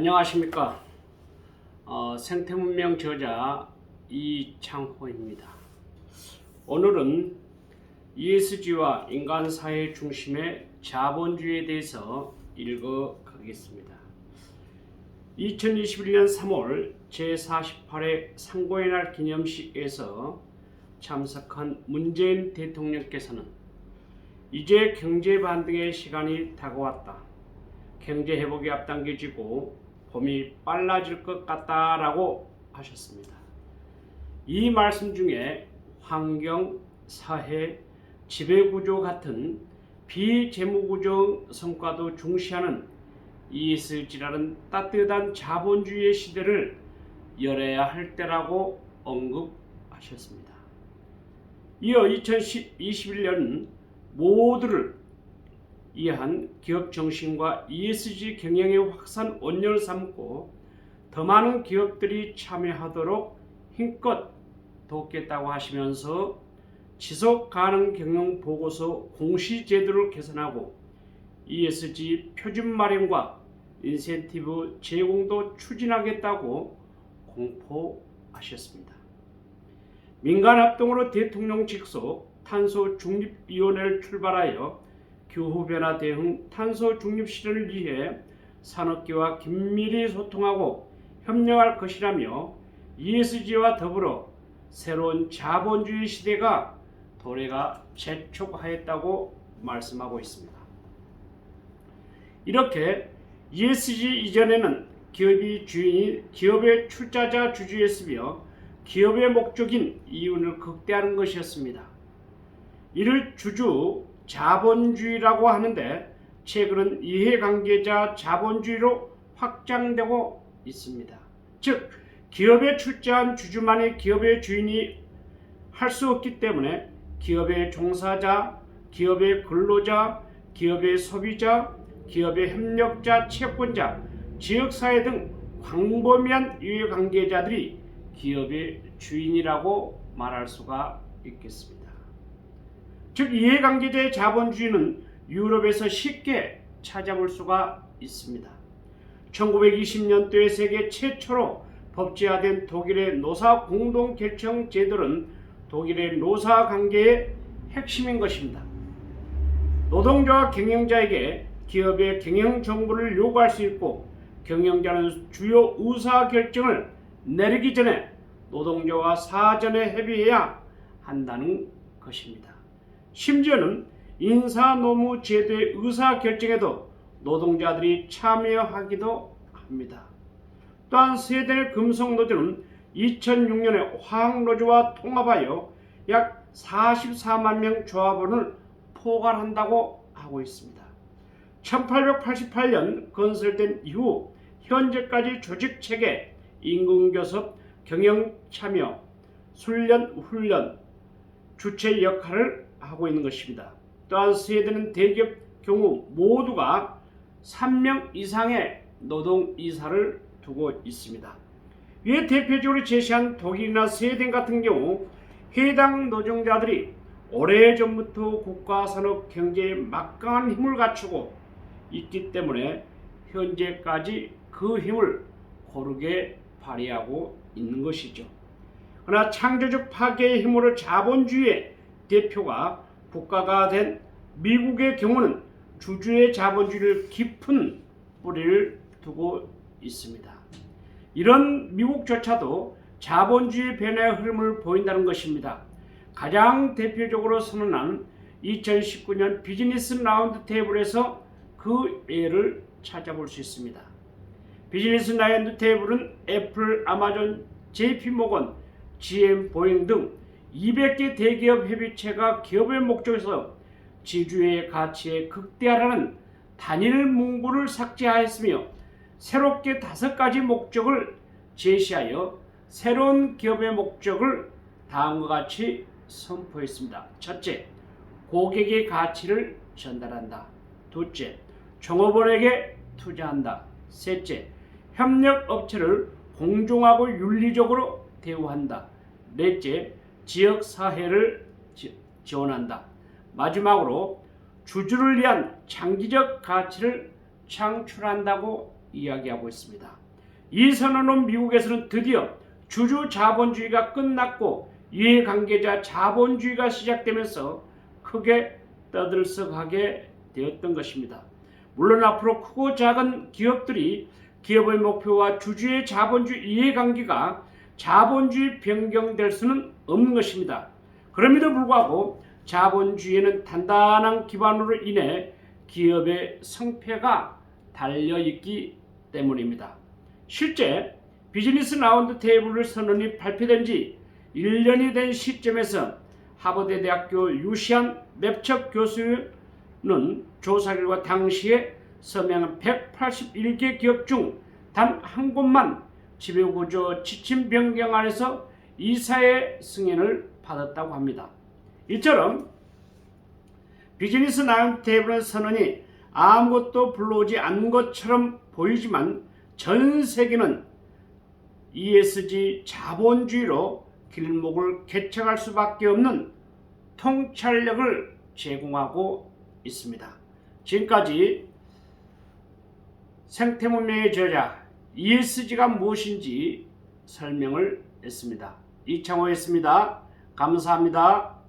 안녕하십니까. 생태문명 저자 이창호입니다. 오늘은 ESG와 인간사회 중심의 자본주의에 대해서 읽어가겠습니다. 2021년 3월 제48회 상고의 날 기념식에서 참석한 문재인 대통령께서는 이제 경제 반등의 시간이 다가왔다. 경제 회복이 앞당겨지고 봄이 빨라질 것 같다라고 하셨습니다. 이 말씀 중에 환경, 사회, 지배구조 같은 비재무구조 성과도 중시하는 ESG라는 따뜻한 자본주의의 시대를 열어야 할 때라고 언급하셨습니다. 이어 2021년 모두를 이해한 기업 정신과 ESG 경영의 확산 원년을 삼고 더 많은 기업들이 참여하도록 힘껏 돕겠다고 하시면서 지속 가능 경영 보고서 공시 제도를 개선하고 ESG 표준 마련과 인센티브 제공도 추진하겠다고 공포하셨습니다. 민간 합동으로 대통령 직속 탄소 중립위원회를 출발하여 기후변화 대응 탄소 중립 실현을 위해 산업계와 긴밀히 소통하고 협력할 것이라며 ESG와 더불어 새로운 자본주의 시대가 도래가 재촉하였다고 말씀하고 있습니다. 이렇게 ESG 이전에는 기업이 주인이 기업의 출자자 주주였으며 기업의 목적인 이윤을 극대화하는 것이었습니다. 이를 주주 자본주의라고 하는데 최근은 이해관계자 자본주의로 확장되고 있습니다. 즉 기업에 출자한 주주만이 기업의 주인이 할 수 없기 때문에 기업의 종사자, 기업의 근로자, 기업의 소비자, 기업의 협력자, 채권자, 지역사회 등 광범위한 이해관계자들이 기업의 주인이라고 말할 수가 있겠습니다. 즉 이해관계자의 자본주의는 유럽에서 쉽게 찾아볼 수가 있습니다. 1920년도에 세계 최초로 법제화된 독일의 노사 공동결정 제도는 독일의 노사관계의 핵심인 것입니다. 노동자와 경영자에게 기업의 경영 정보를 요구할 수 있고 경영자는 주요 의사결정을 내리기 전에 노동자와 사전에 협의해야 한다는 것입니다. 심지어는 인사노무 제도의 의사결정에도 노동자들이 참여하기도 합니다. 또한 스웨덴의 금속노조는 2006년에 화학노조와 통합하여 약 44만 명 조합원을 포괄한다고 하고 있습니다. 1888년 건설된 이후 현재까지 조직체계, 임금교섭, 경영참여, 훈련, 주체 역할을 하고 있는 것입니다. 또한 스웨덴은 대기업 경우 모두가 3명 이상의 노동이사를 두고 있습니다. 위에 대표적으로 제시한 독일이나 스웨덴 같은 경우 해당 노동자들이 오래전부터 국가 산업 경제에 막강한 힘을 갖추고 있기 때문에 현재까지 그 힘을 고르게 발휘하고 있는 것이죠. 그러나 창조적 파괴의 힘으로 자본주의의 대표가 국가가 된 미국의 경우는 주주의 자본주의를 깊은 뿌리를 두고 있습니다. 이런 미국조차도 자본주의 변화의 흐름을 보인다는 것입니다. 가장 대표적으로 선언한 2019년 비즈니스 라운드 테이블에서 그 예를 찾아볼 수 있습니다. 비즈니스 라운드 테이블은 애플, 아마존, JP모건, GM, 보잉 등 200개 대기업 협의체가 기업의 목적에서 지주의 가치에 극대화라는 단일 문구를 삭제하였으며 새롭게 5가지 목적을 제시하여 새로운 기업의 목적을 다음과 같이 선포했습니다. 첫째, 고객의 가치를 전달한다. 둘째, 종업원에게 투자한다. 셋째, 협력업체를 공정하고 윤리적으로 대우한다. 넷째, 지역사회를 지원한다. 마지막으로 주주를 위한 장기적 가치를 창출한다고 이야기하고 있습니다. 이 선언은 미국에서는 드디어 주주 자본주의가 끝났고 이해관계자 자본주의가 시작되면서 크게 떠들썩하게 되었던 것입니다. 물론 앞으로 크고 작은 기업들이 기업의 목표와 주주의 자본주의 이해관계가 자본주의 변경될 수는 없는 것입니다. 그럼에도 불구하고 자본주의에는 단단한 기반으로 인해 기업의 성패가 달려있기 때문입니다. 실제 비즈니스 라운드 테이블 선언이 발표된 지 1년이 된 시점에서 하버드 대학교 유시안 맵척 교수는 조사 결과 당시에 서명한 181개 기업 중 단 한 곳만 지배구조 지침 변경 안에서 이사의 승인을 받았다고 합니다. 이처럼 비즈니스 라운드 테이블 선언이 아무것도 불러오지 않은 것처럼 보이지만 전 세계는 ESG 자본주의로 길목을 개척할 수밖에 없는 통찰력을 제공하고 있습니다. 지금까지 생태문명의 저자 ESG가 무엇인지 설명을 했습니다. 이창호였습니다. 감사합니다.